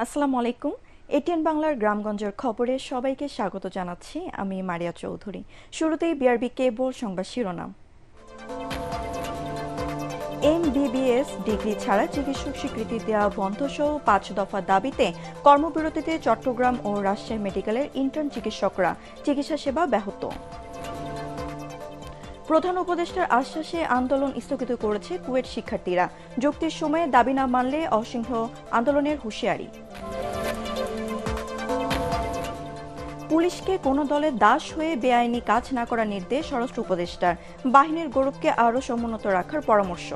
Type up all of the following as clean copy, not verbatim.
আসসালামু আলাইকুম। এটিএন বাংলার গ্রামগঞ্জের খবরে সবাইকে স্বাগত জানাচ্ছি। আমি মারিয়া চৌধুরী। শুরুতেই বিআরবি কেবল সংবাদ শিরোনাম। এমবিবিএস ডিগ্রি ছাড়া চিকিৎসক স্বীকৃতি দেওয়া বন্ধসহ ৫ দফা দাবিতে কর্মবিরতিতে চট্টগ্রাম ও রাজশাহী মেডিকেলের ইন্টার্ন চিকিৎসকরা, চিকিৎসা সেবা ব্যাহত। প্রধান উপদেষ্টার আশ্বাসে আন্দোলন স্থগিত করেছে কুয়েট শিক্ষার্থীরা। যুক্তির সময়ে দাবি না মানলে অসিংহ আন্দোলনের হুঁশিয়ারি। পুলিশকে কোনো দলের দাস হয়ে বেআইনি কাজ না করার নির্দেশ স্বরাষ্ট্র উপদেষ্টার। বাহিনীর গৌরবকে আরও সমুন্নত রাখার পরামর্শ।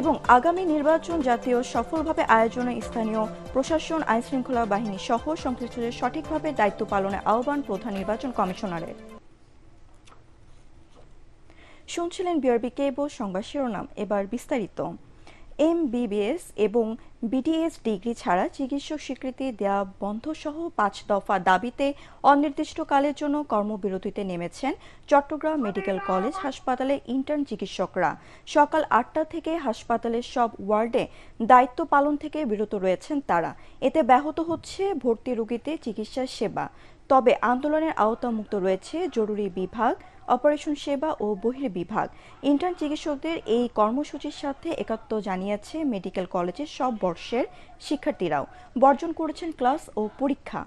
এবং আগামী নির্বাচন জাতীয় সফলভাবে আয়োজনে স্থানীয় প্রশাসন, আইনশৃঙ্খলা বাহিনী সহ সংশ্লিষ্টদের সঠিকভাবে দায়িত্ব পালনের আহ্বান প্রধান নির্বাচন কমিশনারের। শুনছিলেন বিআরবি কেবল সংবাদ শিরোনাম। এবার বিস্তারিত। এমবিবিএস এবং বিডিএস ডিগ্রি ছাড়া চিকিৎসক স্বীকৃতি দেওয়া বন্ধসহ ৫ দফা দাবিতে অনির্দিষ্টকালের জন্য কর্মবিরতিতে নেমেছেন চট্টগ্রাম মেডিকেল কলেজ হাসপাতালের ইন্টার্ন চিকিৎসকরা। সকাল ৮টা থেকে হাসপাতালের সব ওয়ার্ডে দায়িত্ব পালন থেকে বিরত রয়েছেন তারা। এতে ব্যাহত হচ্ছে ভর্তি রোগীতে চিকিৎসা সেবা। তবে আন্দোলনের আওতামুক্ত রয়েছে জরুরি বিভাগ, অপারেশন সেবা ও বহির্বিভাগ। ইন্টার্ন চিকিৎসকদের এই কর্মসূচির সাথে একাত্ম জানিয়েছে মেডিকেল কলেজের সব বর্ষের শিক্ষার্থীরাও। বর্জন করেছেন ক্লাস ও পরীক্ষা।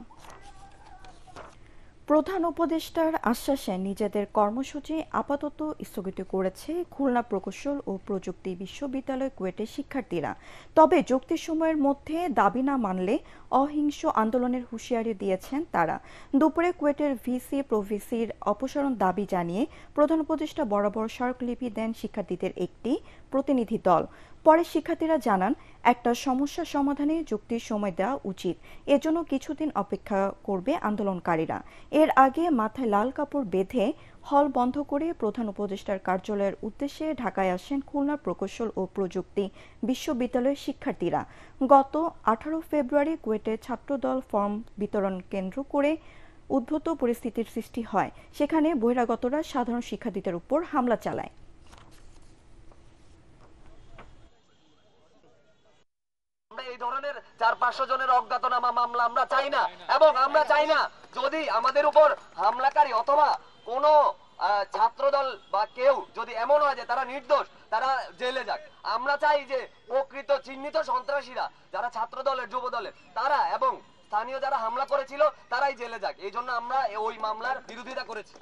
প্রধান উপদেষ্টার আশ্বাসে নিজেদের কর্মসূচি আপাতত স্থগিত করেছে খুলনা প্রকৌশল ও প্রযুক্তি বিশ্ববিদ্যালয় কুয়েটের শিক্ষার্থীরা। তবে যুক্তির সময়ের মধ্যে দাবি না মানলে অহিংস আন্দোলনের হুঁশিয়ারি দিয়েছেন তারা। দুপুরে কুয়েটের ভিসি প্রভিসির অপসারণ দাবি জানিয়ে প্রধান উপদেষ্টা বরাবর স্মারকলিপি দেন শিক্ষার্থীদের একটি প্রতিনিধি দল। পরে শিক্ষার্থীরা জানান, একটা সমস্যা সমাধানে যুক্তির সময় দেওয়া উচিত, এজন্য কিছুদিন অপেক্ষা করবে আন্দোলনকারীরা। এর আগে মাথায় লাল কাপড় বেঁধে হল বন্ধ করে প্রধান উপদেষ্টার কার্যালয়ের উদ্দেশ্যে ঢাকায় আসেন খুলনা প্রকৌশল ও প্রযুক্তি বিশ্ববিদ্যালয়ের শিক্ষার্থীরা। গত 18 ফেব্রুয়ারি কুয়েটের ছাত্রদল ফর্ম বিতরণ কেন্দ্র করে উদ্ভূত পরিস্থিতির সৃষ্টি হয়। সেখানে বহিরাগতরা সাধারণ শিক্ষার্থীদের উপর হামলা চালায়। এই ধরনের 400-500 জনের অজ্ঞাতনামা মামলা আমরা চাই না, এবং আমরা চাই না যদি আমাদের উপর হামলাকারী অথবা কোনো ছাত্রদল বা কেউ যদি এমন হয় যে তারা নির্দোষ, তারা জেলে যাক। আমরা চাই যে প্রকৃত চিহ্নিত সন্ত্রাসীরা যারা ছাত্র দলের, যুব দলের, তারা এবং স্থানীয় যারা হামলা করেছিল তারাই জেলে যাক। এই জন্য আমরা ওই মামলার বিরোধিতা করেছি।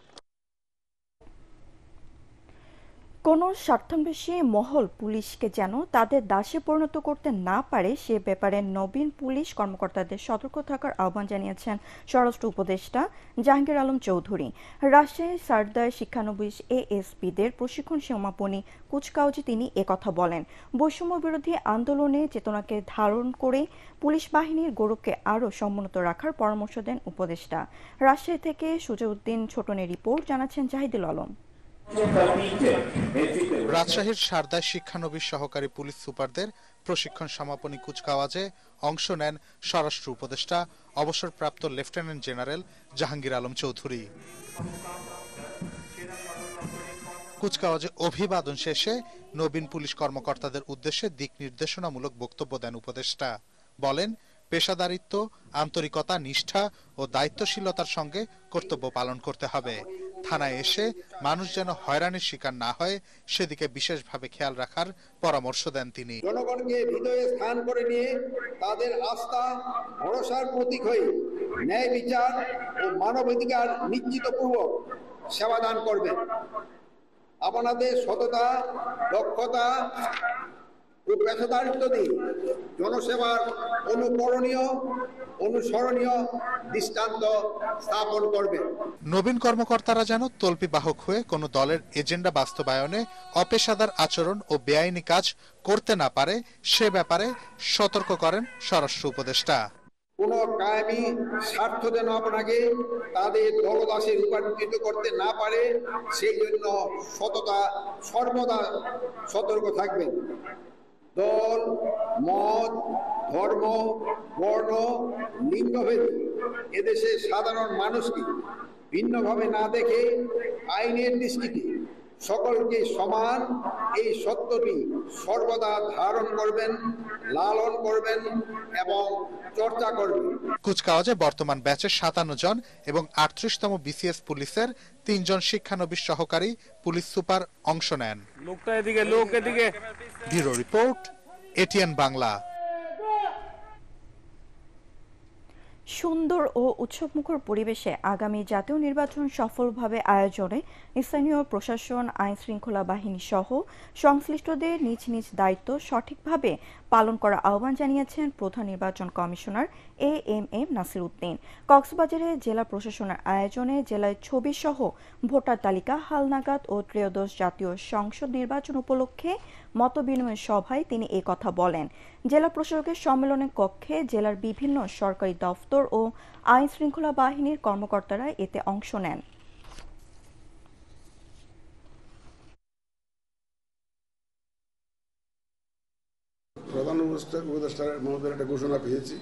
কোনো স্বার্থান্বেষী মহল পুলিশকে যেন তাদের দাসে পরিণত করতে না পারে সে ব্যাপারে নবীন পুলিশ কর্মকর্তাদের সতর্ক থাকার আহ্বান জানিয়েছেন স্বরাষ্ট্র উপদেষ্টা জাহাঙ্গীর আলম চৌধুরী। রাজশাহীর সারদায় শিক্ষানবিশ এএসপিদের প্রশিক্ষণ সমাপনী কুচকাওয়াজে তিনি একথা বলেন। বৈষম্য বিরোধী আন্দোলনে চেতনাকে ধারণ করে পুলিশ বাহিনীর গৌরবকে আরও সমুন্নত রাখার পরামর্শ দেন উপদেষ্টা। রাজশাহী থেকে সুজাউদ্দিন ছোটনের রিপোর্ট, জানাচ্ছেন জাহিদুল আলম। রাজশাহীর সারদায় শিক্ষানবিশ সহকারী পুলিশ সুপারদের প্রশিক্ষণ সমাপনী কুচকাওয়াজে অংশ নেন স্বরাষ্ট্র উপদেষ্টা অবসরপ্রাপ্ত লেফটেন্যান্ট জেনারেল জাহাঙ্গীর আলম চৌধুরী। কুচকাওয়াজে অভিবাদন শেষে নবীন পুলিশ কর্মকর্তাদের উদ্দেশ্যে দিক নির্দেশনামূলক বক্তব্য দেন উপদেষ্টা। বলেন, পেশাদারিত্ব, আন্তরিকতা, নিষ্ঠা ও দায়িত্বশীলতার সঙ্গে কর্তব্য পালন করতে হবে। থানায় এসে মানুষ যেন হয়রানির শিকার না হয় সেদিকে বিশেষভাবে খেয়াল রাখার পরামর্শ দেন তিনি। জনগণকে হৃদয়ে স্থান করে নিয়ে তাদের আস্থা, ভরসার প্রতীক হয়ে ন্যায় বিচার ও মানবাধিকার নিশ্চিতপূর্বক সেবাদান করবেন। আপনাদের সততা, দক্ষতা ও পেশাদারিত্ব দিয়ে জনসেবার অনুসরণীয় দৃষ্টান্ত স্থাপন করবে। নবীন কর্মকর্তারা যেন তল্পি বাহক হয়ে কোনো দলের এজেন্ডা বাস্তবায়নে অপেশাদার আচরণ ও বেআইনি কাজ করতে না পারে সে ব্যাপারে সতর্ক করেন স্বরাষ্ট্র উপদেষ্টা। কোন কায়েমি স্বার্থ যেন আপনাকে তাদের দলদাসে রূপান্তরিত করতে না পারে সেই জন্য সর্বদা সতর্ক থাকবেন। দল, মত, ধর্ম, বর্ণ, লিঙ্গভেদ এদেশের সাধারণ মানুষকে ভিন্নভাবে না দেখে আইনের দৃষ্টিতে সকলকে সমান এই সত্যটি সর্বদা ধারণ করবেন, লালন করবেন এবং চর্চা করবেন। কুচকাওয়াজে বর্তমান ব্যাচের 57 জন এবং 38তম বিসিএস পুলিশের 3 জন শিক্ষানবিশ সহকারী পুলিশ সুপার অংশ নেন। Bureau report, ATN Bangla. সুন্দর ও উৎসবমুখর পরিবেশে আগামী জাতীয় নির্বাচন সফলভাবে আয়োজনে স্থানীয় প্রশাসন, আইন শৃঙ্খলা বাহিনী সহ সংশ্লিষ্টদের নিজ নিজ দায়িত্ব সঠিকভাবে পালন করার আহ্বান জানিয়েছেন প্রধান নির্বাচন কমিশনার এএমএম নাসির উদ্দিন। কক্সবাজারে জেলা প্রশাসনের আয়োজনে জেলায় ছবি সহ ভোটার তালিকা হালনাগাদ ও ত্রয়োদশ জাতীয় সংসদ নির্বাচন উপলক্ষে মতবিনিময় সভায় তিনি এই কথা বলেন। জেলা প্রশাসকের সম্মেলনের কক্ষে জেলার বিভিন্ন সরকারি দফতর ও আইন শৃঙ্খলা বাহিনীর কর্মকর্তারা এতে অংশ নেন। প্রধান উপদেষ্টা মহোদয়ের একটা ঘোষণা পেয়েছি।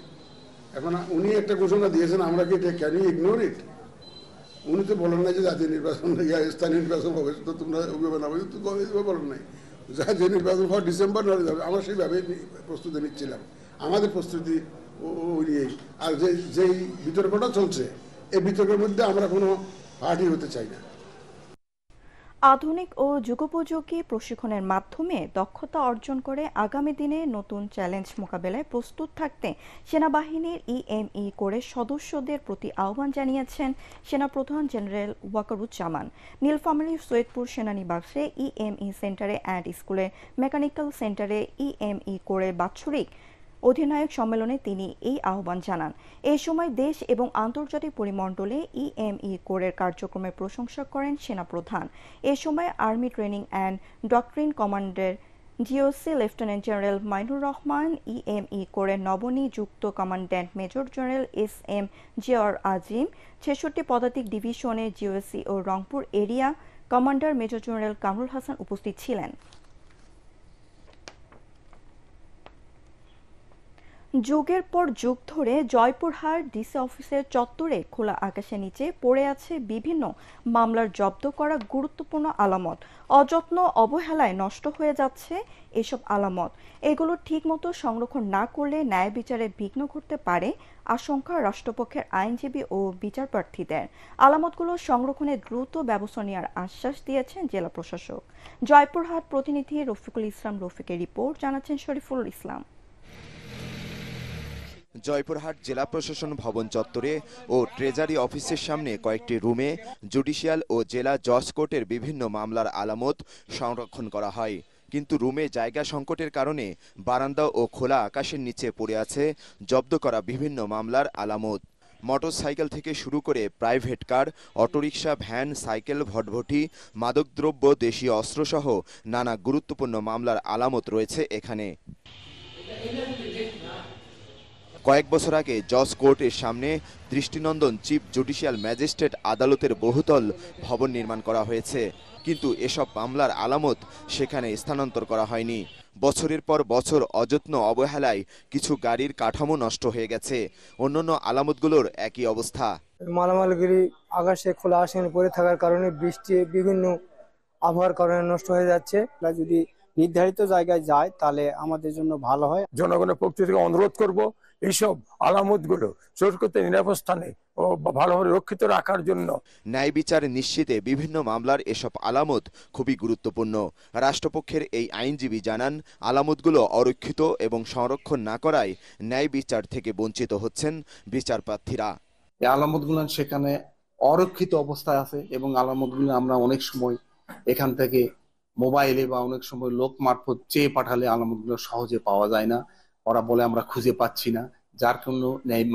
এখন উনি একটা ঘোষণা দিয়েছেন, আমরা কি এটা ক্যান ইউ ইগনোর ইট? উনি তো বলেন নাই যে জাতীয় নির্বাচন স্থানীয় নির্বাচন হবে, তো তোমরা বলেন নাই জাতীয় নির্বাচন হওয়ার ডিসেম্বর না, আমরা সেইভাবে প্রস্তুতি নিচ্ছিলাম। আমাদের প্রস্তুতি নিয়েই আর যেই বিতর্কটা চলছে এই বিতর্কের মধ্যে আমরা কোনো পার্টি হতে চাই না। আধুনিক ও যুগোপযোগী প্রশিক্ষণের মাধ্যমে দক্ষতা অর্জন করে আগামী দিনে নতুন চ্যালেঞ্জ মোকাবেলায় প্রস্তুত থাকতে সেনাবাহিনীর ইএমই কোরের সদস্যদের প্রতি আহ্বান জানিয়েছেন সেনাপ্রধান জেনারেল ওয়াকারুজ্জামান। নীলফামারীর সৈয়দপুর সেনানিবাসে ইএমই সেন্টারে অ্যান্ড স্কুলের মেকানিক্যাল সেন্টারে ইএমই কোরের বাৎসরিক অধিনায়ক সম্মেলনে তিনি এই আহ্বান জানান। এই সময় দেশ এবং আন্তর্জাতিক পরিমণ্ডলে ইএমই কোরের কার্যক্রমের প্রশংসা করেন সেনাপ্রধান। এ সময় army training and doctrine commander GOC lieutenant general Mainur Rahman, EME কোরের নবনিযুক্ত কমান্ড্যান্ট মেজর জেনারেল এসএম জিয়ার আজিম, 66 পদাতিক ডিভিশনের জিওসি ও Rangpur area commander major general Kamrul Hasan উপস্থিত ছিলেন। যুগের পর যুগ ধরে জয়পুরহাট ডিসি অফিসের চত্বরে খোলা আকাশের নিচে পড়ে আছে বিভিন্ন মামলার জব্দ করা গুরুত্বপূর্ণ আলামত। অযত্ন অবহেলায় নষ্ট হয়ে যাচ্ছে এসব আলামত। এগুলো ঠিকমতো সংরক্ষণ না করলে ন্যায় বিচারে বিঘ্ন ঘটতে পারে আশঙ্কা রাষ্ট্রপক্ষের আইনজীবী ও বিচারপ্রার্থীদের। আলামতগুলো সংরক্ষণে দ্রুত ব্যবস্থা নেওয়ার আশ্বাস দিয়েছেন জেলা প্রশাসক। জয়পুরহাট প্রতিনিধি রফিকুল ইসলাম রফিকের রিপোর্ট, জানাচ্ছেন শরীফুল ইসলাম। জয়পুরহাট জেলা প্রশাসন ভবন চত্বরে ও ট্রেজারি অফিসের সামনে কয়েকটি রুমে জুডিশিয়াল ও জেলা জজ কোর্টের বিভিন্ন মামলার আলামত সংরক্ষণ করা হয়, কিন্তু রুমে জায়গা সংকটের কারণে বারান্দা ও খোলা আকাশের নিচে পড়ে আছে জব্দ করা বিভিন্ন মামলার আলামত। মোটরসাইকেল থেকে শুরু করে private car, autorickshaw, van, cycle, ভটভটি, মাদকদ্রব্য, দেশীয় অস্ত্রসহ নানা গুরুত্বপূর্ণ মামলার আলামত রয়েছে এখানে। কয়েক বছর আগে জজ কোর্টের সামনে দৃষ্টিনন্দন চিফ জুডিশিয়াল ম্যাজিস্ট্রেট আদালতের বহুতল ভবন নির্মাণ করা হয়েছে, কিন্তু এসব মামলার আলামত সেখানে স্থানান্তর করা হয়নি। বছরের পর বছর অযত্ন অবহেলায় কিছু গাড়ির কাঠামো নষ্ট হয়ে গেছে, অন্যান্য আলামতগুলোর একই অবস্থা। মালামালগুলি আকাশে খোলা আকাশে পড়ে থাকার কারণে বৃষ্টি বিভিন্ন আবহাওয়ার কারণে নষ্ট হয়ে যাচ্ছে। যদি নির্ধারিত জায়গায় যায় তাহলে আমাদের জন্য ভালো হয়। জনগণের পক্ষ থেকে অনুরোধ করব এইসব আলামতগুলো সুরক্ষিত নিরাপদ স্থানে ও ভালোভাবে রক্ষিত রাখার জন্য। ন্যায় বিচার নিশ্চিতে বিভিন্ন মামলার এসব আলামত খুবই গুরুত্বপূর্ণ। রাষ্ট্রপক্ষের এই আইনজীবী জানান, আলামতগুলো অরক্ষিত এবং সংরক্ষণ না করায় ন্যায় বিচার থেকে বঞ্চিত হচ্ছেন বিচারপ্রার্থীরা। এই আলামতগুলো সেখানে অরক্ষিত অবস্থায় আছে এবং আলামতগুলো আমরা অনেক সময় এখান থেকে মোবাইলে বা অনেক সময় লোক মারফত চেয়ে পাঠালে আলামতগুলো সহজে পাওয়া যায় না। ওরা বলে আমরা খুঁজে পাচ্ছি না, যার জন্য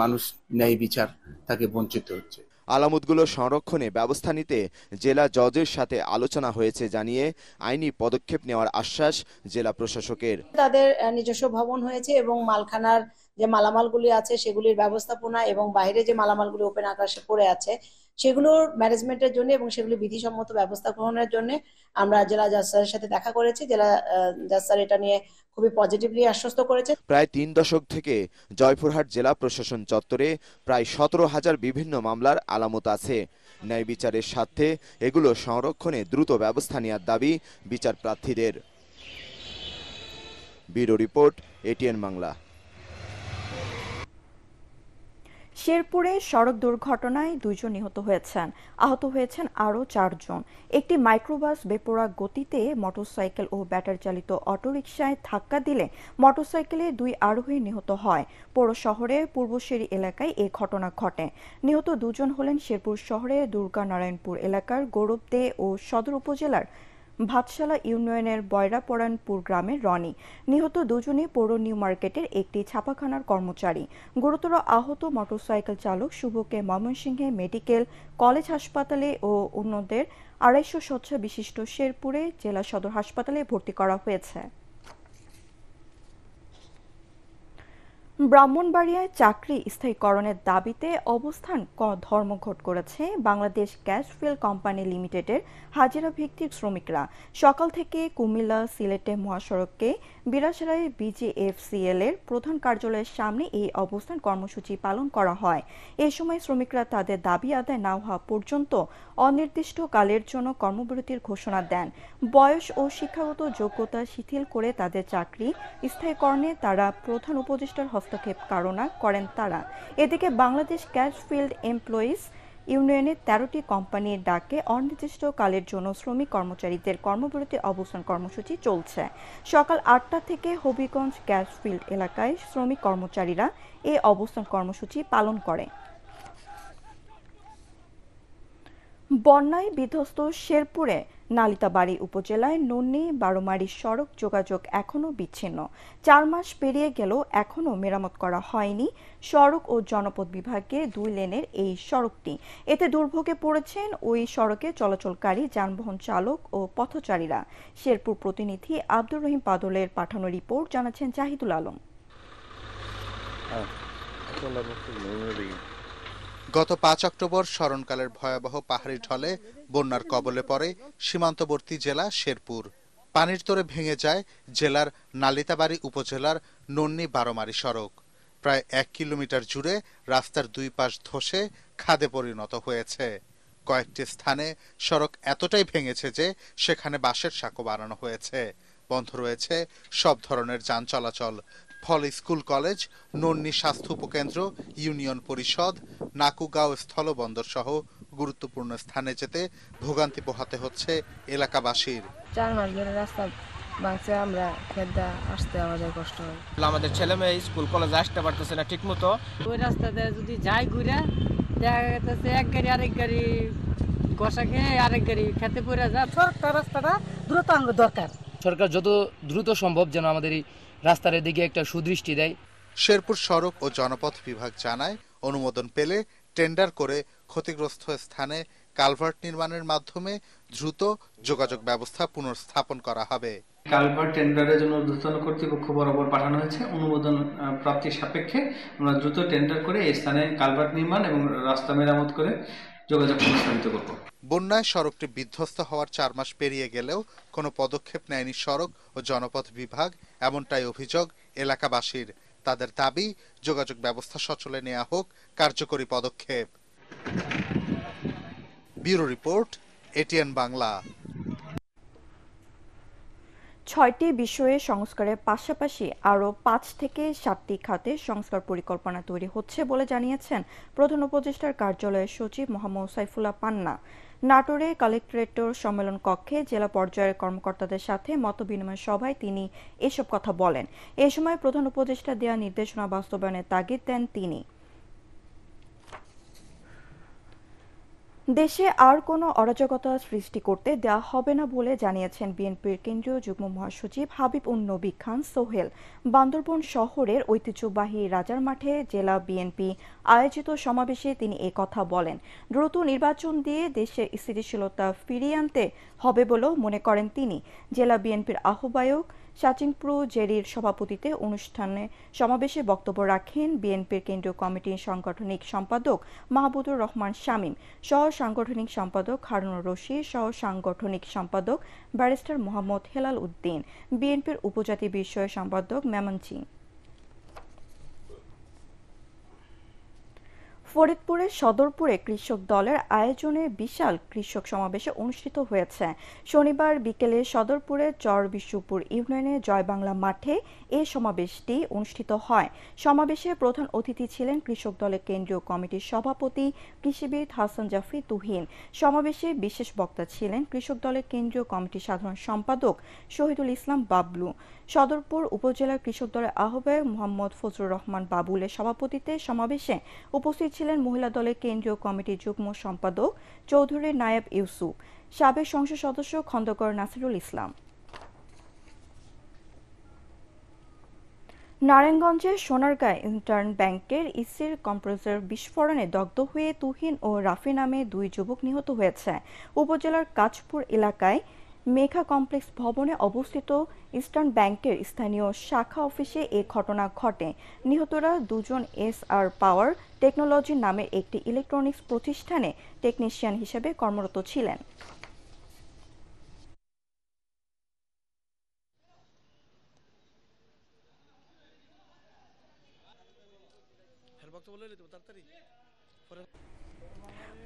মানুষ ন্যায় বিচার তাকে বঞ্চিত হচ্ছে। আলামতগুলো সংরক্ষণে ব্যবস্থা নিতে জেলা জজের সাথে আলোচনা হয়েছে জানিয়ে আইনি পদক্ষেপ নেওয়ার আশ্বাস জেলা প্রশাসকের। তাদের নিজস্ব ভবন হয়েছে এবং মালখানার যে মালামালগুলি আছে সেগুলির ব্যবস্থাপনা এবং বাইরে যে মালামালগুলি ওপেন আকাশে পড়ে আছে সেগুলোর ম্যানেজমেন্টের জন্য এবং সেগুলি বিধিসম্মত ব্যবস্থা গ্রহণের জন্য আমরা জেলা জাজ স্যারের সাথে দেখা করেছি। জেলা জাজ স্যার এটা নিয়ে খুবই পজিটিভলি আশ্বস্ত করেছে। প্রায় 3 দশক থেকে জয়পুরহাট জেলা প্রশাসন চত্বরে প্রায় 17,000 বিভিন্ন মামলার আলামত আছে। ন্যায় বিচারের স্বার্থে এগুলো সংরক্ষণে দ্রুত ব্যবস্থা নেওয়ার দাবি বিচার প্রার্থীদের। Bureau report, ATN Bangla. শেরপুরে সড়ক দুর্ঘটনায় 2 জন নিহত হয়েছেন, আহত হয়েছেন আরও 4 জন। একটি মাইক্রোবাস বেপরোয়া গতিতে মোটরসাইকেল ও ব্যাটারি চালিত অটোরিকশায় ধাক্কা দিলে মোটরসাইকেলে 2 আরোহী নিহত হয়। পৌর শহরের পূর্বশেরি এলাকায় এই ঘটনা ঘটে। নিহত 2 জন হলেন শেরপুর শহরের দুর্গানারায়ণপুর এলাকার গৌরব দে ও সদর উপজেলার ভাতশালা ইউনিয়নের বয়রাপরায়ণপুর গ্রামের রনি। নিহত 2 জনই পৌর নিউ মার্কেটের একটি ছাপাখানার কর্মচারী। গুরুতর আহত মোটরসাইকেল চালক শুভকে ময়মনসিংহে মেডিকেল কলেজ হাসপাতালে ও অন্যদের 250 শয্যা বিশিষ্ট শেরপুরে জেলা সদর হাসপাতালে ভর্তি করা হয়েছে। ব্রাহ্মণবাড়িয়ায় চাকরি স্থায়ীকরণের দাবিতে অবস্থান ধর্মঘট করেছে বাংলাদেশ গ্যাস ফুয়েল কোম্পানি লিমিটেডের হাজিরা ভিত্তিক শ্রমিকরা। সকাল থেকে কুমিল্লা সিলেটে মহাসড়কে বিরাশরায় বিজিএফসিএল এর প্রধান কার্যালয়ের সামনে এই অবস্থান কর্মসূচি পালন করা হয়। এ সময় শ্রমিকরা তাদের দাবি আদায় না হওয়া পর্যন্ত অনির্দিষ্টকালের জন্য কর্মবিরতির ঘোষণা দেন। বয়স ও শিক্ষাগত যোগ্যতা শিথিল করে তাদের চাকরি স্থায়ীকরণে তারা প্রধান উপদেষ্টার হস্তক্ষেপ কামনা করেন তারা। এদিকে বাংলাদেশ গ্যাস ফিল্ড এমপ্লয়িজ ইউনিয়নের 13টি কোম্পানির ডাকে অনির্দিষ্টকালের জন্য শ্রমিক কর্মচারীদের কর্মবিরতি অবস্থান কর্মসূচি চলছে। সকাল 8টা থেকে হবিগঞ্জ গ্যাস ফিল্ড এলাকায় শ্রমিক কর্মচারীরা এই অবস্থান কর্মসূচি পালন করে। বন্যায় বিধ্বস্ত শেরপুরে নালিতাবাড়ী উপজেলায় নন্নি বারোমারি সড়ক যোগাযোগ এখনও বিচ্ছিন্ন। 4 মাস পেরিয়ে গেলেও এখনও মেরামত করা হয়নি সড়ক ও জনপথ বিভাগের 2 লেনের এই সড়কটি। এতে দুর্ভোগে পড়েছেন ওই সড়কে চলাচলকারী যানবাহন চালক ও পথচারীরা। শেরপুর প্রতিনিধি আব্দুর রহিম পাদলের পাঠানো রিপোর্ট জানাচ্ছেন জাহিদুল আলম। গত 5 অক্টোবর স্মরণকালের ভয়াবহ পাহাড়ি ঢলে বন্যার কবলে পড়ে সীমান্তবর্তী জেলা শেরপুর। পানির তোরে ভেঙে যায় জেলার নালিতাবাড়ী উপজেলার নন্নি বারোমারি সড়ক। প্রায় 1 কিলোমিটার জুড়ে রাস্তার 2 পাশ ধসে খাদে পরিণত হয়েছে। কয়েকটি স্থানে সড়ক এতটাই ভেঙেছে যে সেখানে বাঁশের সাঁকো বানানো হয়েছে। বন্ধ রয়েছে সব ধরনের যান চলাচল। ফলে স্কুল কলেজ, নন্নি স্বাস্থ্য উপকেন্দ্র, ইউনিয়ন পরিষদ, নাকুগাঁও স্থলবন্দর সহ গুরুত্বপূর্ণ স্থানে যেতে ভোগান্তি পোহাতে হচ্ছে এলাকাবাসীর। 4 মাস ধরে রাস্তা ভাঙছে, আমরা খেদা আসতে আমাদের কষ্ট হয়। আমাদের ছেলে মেয়ে স্কুল কলেজে আসতে পারতেছে না ঠিক মতো। ওই রাস্তাতে যদি যাই ঘুরে দেখা গেছে এক গাড়ি আরেক গাড়ি গসা খেয়ে আরেক গাড়ি খেতে পড়ে যায়। সরকার রাস্তাটা দ্রুত আমাদের দরকার। সরকার যত দ্রুত সম্ভব যেন আমাদের এই রাস্তার দিকে একটা সুদৃষ্টি দেয়। শেরপুর সড়ক ও জনপথ বিভাগ জানায় অনুমোদন পেলে টেন্ডার করে ক্ষতিগ্রস্ত স্থানে কালভার্ট নির্মাণের মাধ্যমে দ্রুত যোগাযোগ ব্যবস্থা পুনর্স্থাপন করা হবে। কালভার্ট টেন্ডারের জন্য ঊর্ধ্বতন কর্তৃপক্ষ বরাবর পাঠানো হয়েছে। অনুমোদন প্রাপ্তির সাপেক্ষে আমরা দ্রুত টেন্ডার করে এই স্থানে কালভার্ট নির্মাণ এবং রাস্তা মেরামত করে যোগাযোগ পুনঃস্থাপিত করব। বন্যায় সড়কটি বিধ্বস্ত হওয়ার 4 মাস পেরিয়ে গেলেও কোনো পদক্ষেপ নেয়নি সড়ক ও জনপথ বিভাগ, এমনটাই অভিযোগ এলাকাবাসীর। তাদের দাবি যোগাযোগ ব্যবস্থা সচলে নেওয়া হোক কার্যকরী পদক্ষেপ। Bureau report, ATN Bangla. 6টি বিষয়ে সংস্কারের পাশাপাশি আরও 5 থেকে 7টি খাতে সংস্কার পরিকল্পনা তৈরি হচ্ছে বলে জানিয়েছেন প্রধান উপদেষ্টার কার্যালয়ের সচিব মোহাম্মদ সাইফুল্লাহ পান্না। নাটোরে কালেক্টরেট সম্মেলন কক্ষে জেলা পর্যায়ের কর্মকর্তাদের সাথে মতবিনিময় সভায় তিনি এসব কথা বলেন। এ সময় প্রধান উপদেষ্টা দেয়া নির্দেশনা বাস্তবায়নের তাগিদ দেন তিনি। দেশে আর কোনো অরাজকতা সৃষ্টি করতে দেওয়া হবে না বলে জানিয়েছেন বিএনপির কেন্দ্রীয় যুগ্ম মহাসচিব হাবিব উন নবী খান সোহেল। বান্দরবান শহরের ঐতিহ্যবাহী রাজার মাঠে জেলা বিএনপি আয়োজিত সমাবেশে তিনি কথা বলেন। দ্রুত নির্বাচন দিয়ে দেশে স্থিতিশীলতা ফিরিয়ে আনতে হবে বলেও মনে করেন তিনি। জেলা বিএনপির আহ্বায়ক সাচিংপ্রু জেরির সভাপতিত্বে অনুষ্ঠানে সমাবেশে বক্তব্য রাখেন বিএনপির কেন্দ্রীয় কমিটির সাংগঠনিক সম্পাদক মাহবুবুর রহমান শামীম, সহ সাংগঠনিক সম্পাদক হারুনুর রশিদ, সহ সাংগঠনিক সম্পাদক ব্যারিস্টার মোহাম্মদ হেলাল উদ্দিন, বিএনপির উপজাতি বিষয়ক সম্পাদক মেমন সিং। ফরিদপুরের সদরপুরে কৃষক দলের আয়োজনে বিশাল কৃষক সমাবেশ অনুষ্ঠিত হয়েছে। শনিবার বিকেলে সদরপুরের চরবিশুপুর ইউনিয়নের জয়বাংলা মাঠে এ সমাবেশটি অনুষ্ঠিত হয়। সমাবেশে প্রধান অতিথি ছিলেন কৃষক দলের কেন্দ্রীয় কমিটির সভাপতি কৃষিবিদ হাসান জাফরি তুহিন। সমাবেশে বিশেষ বক্তা ছিলেন কৃষক দলের কেন্দ্রীয় কমিটির সাধারণ সম্পাদক শহীদুল ইসলাম বাবলু। সদরপুর উপজেলার কৃষক দলের আহ্বায়ক মোহাম্মদ ফজলুর রহমান বাবুলের সভাপতিত্বে সমাবেশে উপস্থিত ছিলেন মহিলা দলের কেন্দ্রীয় কমিটির যুগ্ম সম্পাদক চৌধুরী নায়েব ইউসুফ, সাবেক সংসদ সদস্য খন্দকার নাসিরুল ইসলাম। নারায়ণগঞ্জের সোনারগাঁয় ইন্টার্ন ব্যাংকের ইসির কম্প্রেসর বিস্ফোরণে দগ্ধ হয়ে তুহিন ও রাফি নামে 2 যুবক নিহত হয়েছে। উপজেলার কাঁচপুর এলাকায় মেঘা কমপ্লেক্স ভবনে অবস্থিত ইস্টার্ন ব্যাংকের স্থানীয় শাখা অফিসে এ ঘটনা ঘটে। নিহতরা 2 জন SR পাওয়ার টেকনোলজি নামের একটি ইলেকট্রনিক্স প্রতিষ্ঠানে টেকনিশিয়ান হিসেবে কর্মরত ছিলেন।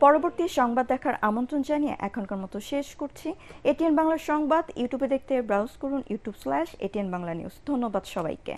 পরবর্তী সংবাদ দেখার আমন্ত্রণ জানিয়ে এখনকার মতো শেষ করছি। এটিএন বাংলা সংবাদ ইউটিউবে দেখতে ব্রাউজ করুন youtube/ATN Bangla News। ধন্যবাদ সবাইকে।